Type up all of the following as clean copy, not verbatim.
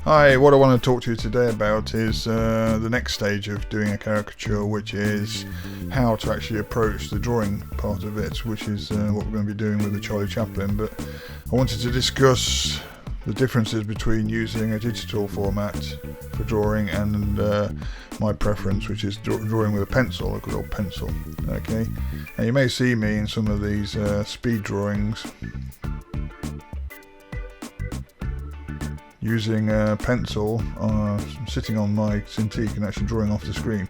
Hi, what I want to talk to you today about is the next stage of doing a caricature, which is how to actually approach the drawing part of it, which is what we're going to be doing with the Charlie Chaplin. But I wanted to discuss the differences between using a digital format for drawing and my preference, which is drawing with a pencil, a good old pencil. Okay, and you may see me in some of these speed drawings using a pencil sitting on my Cintiq and actually drawing off the screen.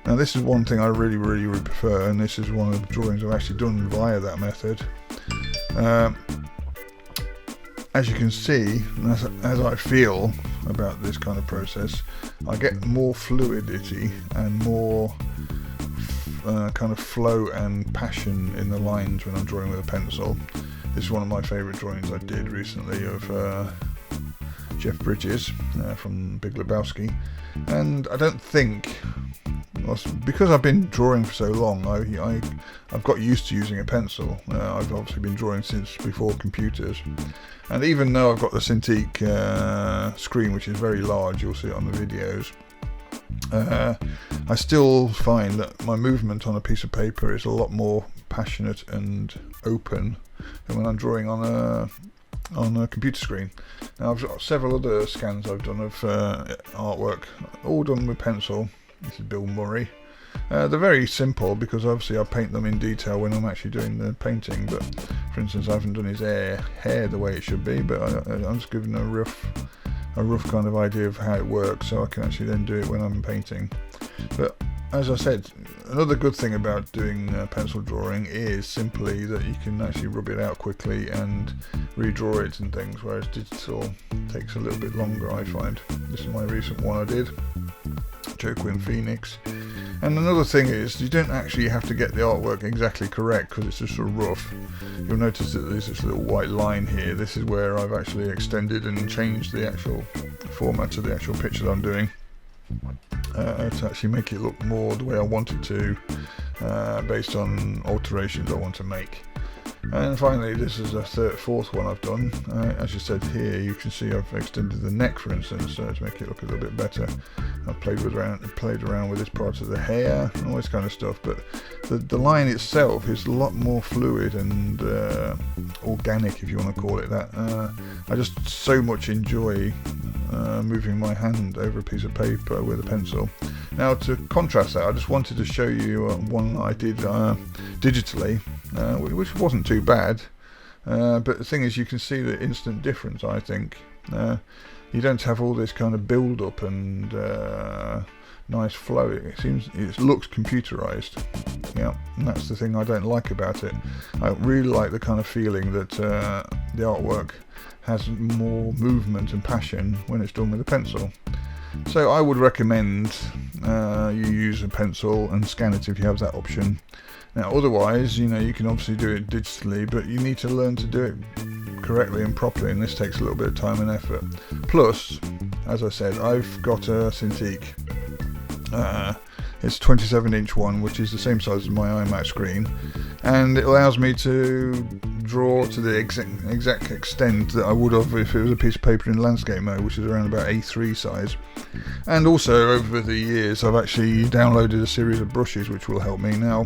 Now this is one thing I really would prefer, and this is one of the drawings I've actually done via that method. As you can see, as I feel about this kind of process, I get more fluidity and more kind of flow and passion in the lines when I'm drawing with a pencil. This is one of my favourite drawings I did recently of Jeff Bridges from Big Lebowski, and I don't think, because I've been drawing for so long, I've got used to using a pencil. I've obviously been drawing since before computers, and even though I've got the Cintiq screen, which is very large, you'll see it on the videos, I still find that my movement on a piece of paper is a lot more passionate and open than when I'm drawing on a computer screen. Now I've got several other scans I've done of artwork, all done with pencil. This is Bill Murray. They're very simple because obviously I paint them in detail when I'm actually doing the painting, but for instance I haven't done his hair the way it should be, but I'm just giving a rough kind of idea of how it works, so I can actually then do it when I'm painting. But as I said, another good thing about doing pencil drawing is simply that you can actually rub it out quickly and redraw it and things, whereas digital takes a little bit longer, I find. This is my recent one I did, Joaquin Phoenix. And another thing is, you don't actually have to get the artwork exactly correct because it's just sort of rough. You'll notice that there's this little white line here. This is where I've actually extended and changed the actual format of the actual picture that I'm doing, to actually make it look more the way I want it to, based on alterations I want to make. And finally, this is a fourth one I've done. As you said here, you can see I've extended the neck, for instance, to make it look a little bit better. I've played around with this part of the hair and all this kind of stuff, but the line itself is a lot more fluid and organic, if you want to call it that. I just so much enjoy moving my hand over a piece of paper with a pencil. Now, to contrast that, I just wanted to show you one I did digitally, which wasn't too bad, but the thing is, you can see the instant difference, I think. You don't have all this kind of build up and nice flow. It looks computerized. Yeah, and that's the thing I don't like about it. I really like the kind of feeling that the artwork has more movement and passion when it's done with a pencil. So I would recommend you use a pencil and scan it if you have that option. Now otherwise, you can obviously do it digitally, but you need to learn to do it correctly and properly, and this takes a little bit of time and effort. Plus, as I said, I've got a Cintiq. It's a 27-inch one, which is the same size as my iMac screen, and it allows me to draw to the exact extent that I would have if it was a piece of paper in landscape mode, which is around about A3 size. And also, over the years, I've actually downloaded a series of brushes which will help me. Now,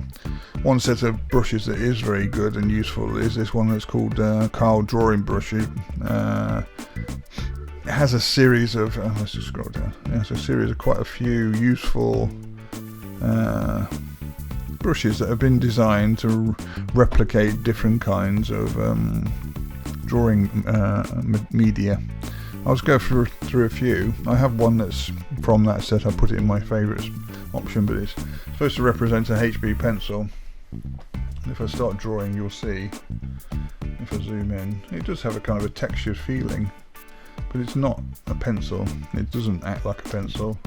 one set of brushes that is very good and useful is this one that's called Carl Drawing Brushes. It has a series of, let's just scroll down, it has a series of quite a few useful brushes that have been designed to replicate different kinds of drawing media. I'll just go through a few. I have one that's from that set. I put it in my favourites option, but it's supposed to represent a HB pencil. And if I start drawing, you'll see, if I zoom in, it does have a kind of a textured feeling, but it's not a pencil. It doesn't act like a pencil.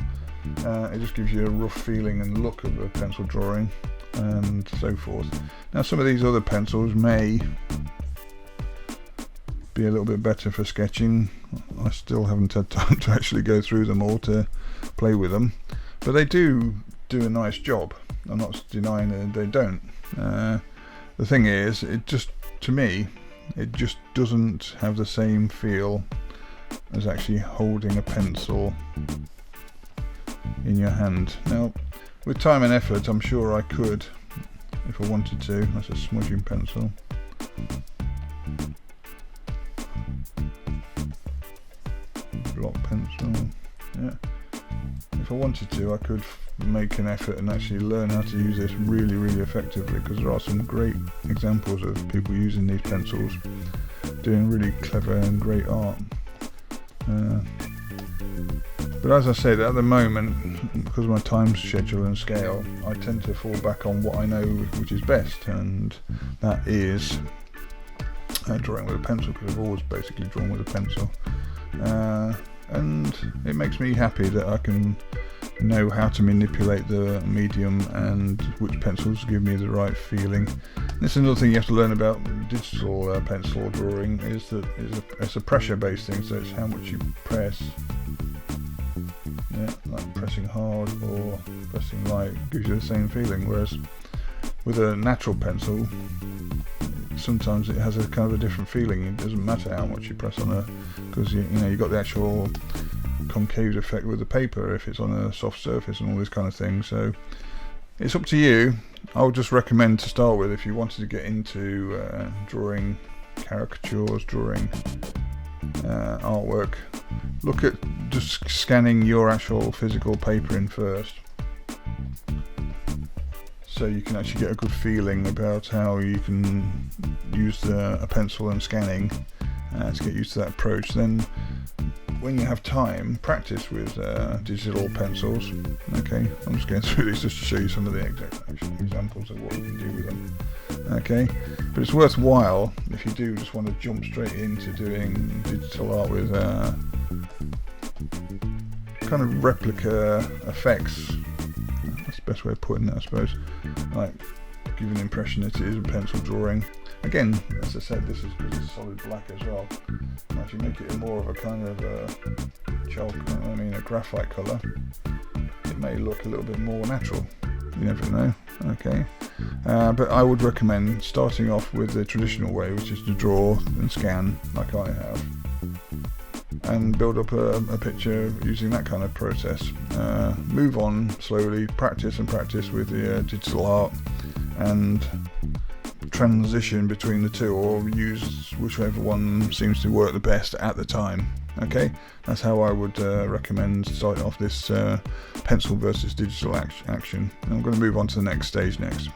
It just gives you a rough feeling and look of a pencil drawing and so forth. Now some of these other pencils may be a little bit better for sketching. I still haven't had time to actually go through them all to play with them, but they do a nice job. I'm not denying that they don't. The thing is, it just, to me, it just doesn't have the same feel as actually holding a pencil in your hand. Now, with time and effort, I'm sure I could, if I wanted to. That's a smudging pencil. Block pencil. Yeah. If I wanted to, I could make an effort and actually learn how to use this really, really effectively, because there are some great examples of people using these pencils doing really clever and great art. But as I said, at the moment, because of my time schedule and scale, I tend to fall back on what I know which is best, and that is drawing with a pencil, because I've always basically drawn with a pencil. And it makes me happy that I can know how to manipulate the medium and which pencils give me the right feeling. This is another thing you have to learn about digital pencil drawing, is that it's a pressure based thing, so it's how much you press. Yeah, like pressing hard or pressing light gives you the same feeling, whereas with a natural pencil sometimes it has a kind of a different feeling. It doesn't matter how much you press on because you've got the actual concave effect with the paper if it's on a soft surface and all this kind of thing. So it's up to you. I would just recommend to start with, if you wanted to get into drawing caricatures, drawing artwork, look at just scanning your actual physical paper in first, so you can actually get a good feeling about how you can use a pencil and scanning to get used to that approach. Then when you have time, practice with digital pencils. Okay, I'm just going through these just to show you some of the examples of what you can do with them. Okay, but it's worthwhile if you do just want to jump straight into doing digital art with kind of replica effects. That's the best way of putting it, I suppose. Like, give an impression that it is a pencil drawing. Again, as I said, this is because it's solid black as well. Now, if you make it more of a kind of a graphite colour, it may look a little bit more natural. You never know. Okay, but I would recommend starting off with the traditional way, which is to draw and scan like I have, and build up a picture using that kind of process. Move on slowly, practice with the digital art, and transition between the two, or use whichever one seems to work the best at the time. Okay, that's how I would recommend starting off this pencil versus digital action. And I'm going to move on to the next stage next.